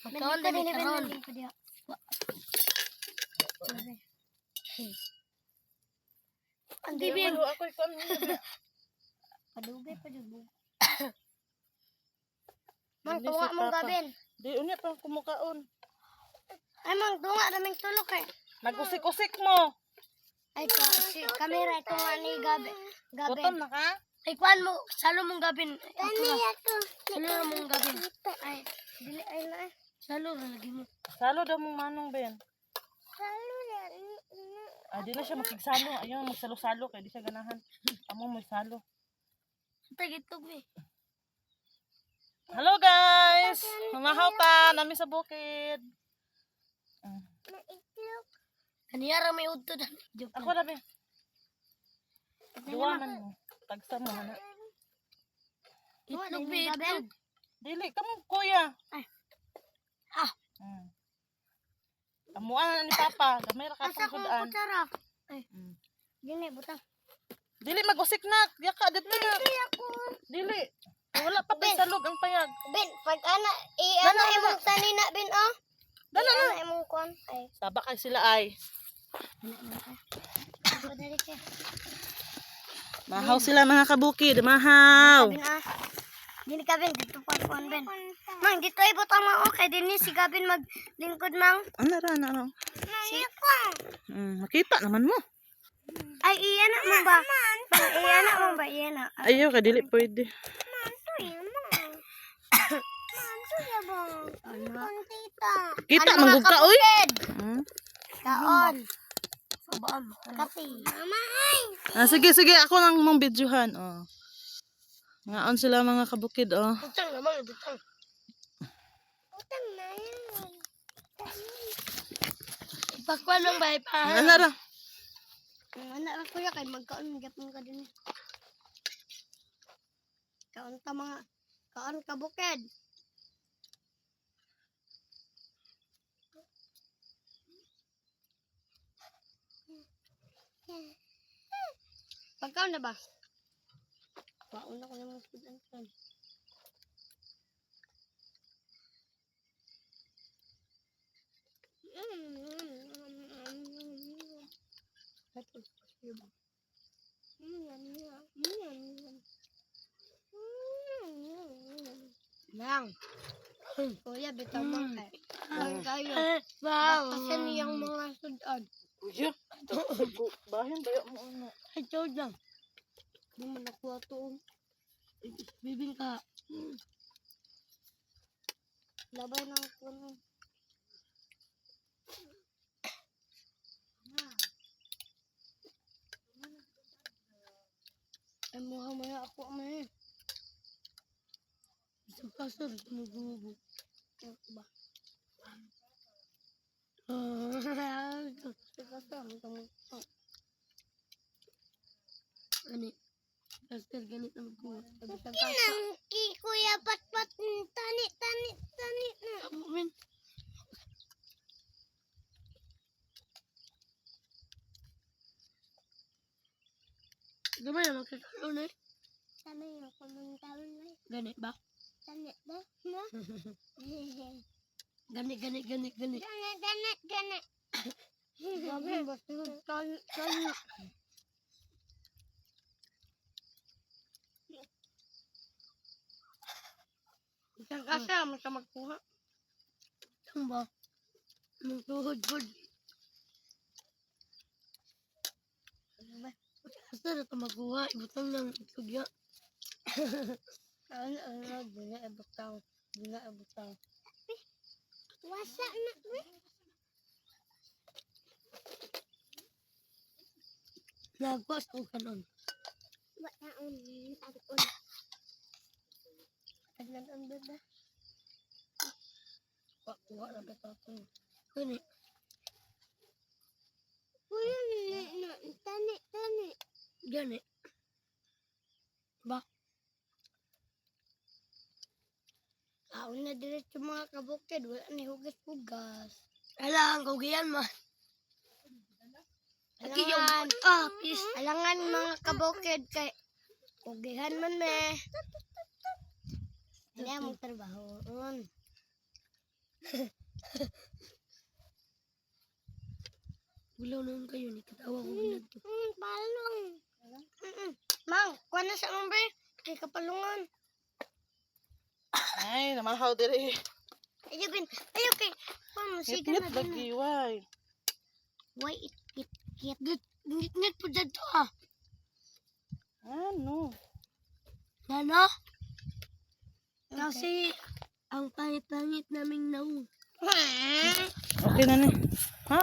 Magkaon din karon. Ang bibig. Ako ikon. Padugay pa jud. Mang tunga mong gabin. Di unya pa kumukaon. Ay mang tunga raming tulok eh. Nagusik-usik mo. Ay ka si kamera ito nga ni gabin. Gutom na ka? Ay kuan mo, salo mong gabin. Kani ako. Salo mong gabin. Ay, dili ay na. Salo ra lagi mo. Salo daw mong manong ben. Salo ra. Ah, di na siya makigsalo. Ayaw magsalo-salo kay di siya ganahan. Amo mo salo. Tagitog eh. Hello guys! Mamahaw ta nami sa bukid. Maitlog. Kaniya ra may udto dan. Ako na be. Duwa man mo. Tagsa mo na. Itlog be itlog. Dili kamo kuya. Ay. Ha. Amuan ni papa, gamay ra ka Asa ko pagkudan. kutsara. Ay. Dili butang. Dili magusik nak. Yaka dito na. Ako. Dili. Wala pa tay salog ang payag. Ben, pag ana ano imong sanina ben oh. Dala na. Ano imong kon? Ay. Saba kay sila ay. Mahaw sila mga kabukid, mahaw. Ben ah. Dili ka ben dito pa kon ben. Mang dito ay butang mo okay dinhi si Gabin maglingkod mang. Ano ra na ano? Si ko. Makita naman mo. Ay iya na mo ba? Iya na mo ba iya na? Ayaw ka dili pwede. Kita manggug ka oy. Kaon. Sabaan mo. Kasi. Mama ay. Sige sige ako nang mong videohan oh. Ngaon sila mga kabukid oh. Butang naman butang. Butang na yan. Ipakwan lang ba pa? Ano ra? Anak ra kuya kay magkaon gyapon ka din. Kaon ta mga kaon ka bukid. Pagkaon na ba? Pauna ko naman food and fun. Nang. Kuya, bitaw mo kay. Ang kayo. Kasi niyang mga sudan. Kuya, bahin tayo mo ano. Ay, chod lang. Hindi mo nakuha to. Bibing ka. Labay na ako na. Ay, maya ako may. Isang pastor, tumugubo. Ano ba? Ani? Pastor, ganit na magkuha. Kuya, pat-pat. Tani na. Amin. Gamay naman kakalo na eh. Sanay ako ng taon na eh. Ganit ba? Ganit ba? No? Ganit. Ganit. Gabi, basta tani. Isang kasa, masa magkuha. Isang ba? Magtuhod-hod. Kasa na ito magkuha, ibutang ng itugya. Ano, dila ibutang. Wasa na, nagwas ko kanon. Wala tagon. Taglagan ba ba? Kuha na ba ito? Kani. Kuya, tani. Gani. Ba? Kaon na diretso mga kabukid. Wala ni hugas-hugas. Alang, kaugian man. Alangan. Please. Alangan mga kabukid kay ugihan man me. Hindi mong trabaho. Gulaw naman kayo ni katawa ko ginad to. Palong. Mang, kuha na sa mambre. Kay kapalungan. Ay, namahaw diri. Ayun kay. Sige Ngit-ngit na din. lagi, why? Why it. Ngit po dyan to ah. Ano? Ano? Kasi ang pangit-pangit naming naong. Okay na ni. Ha?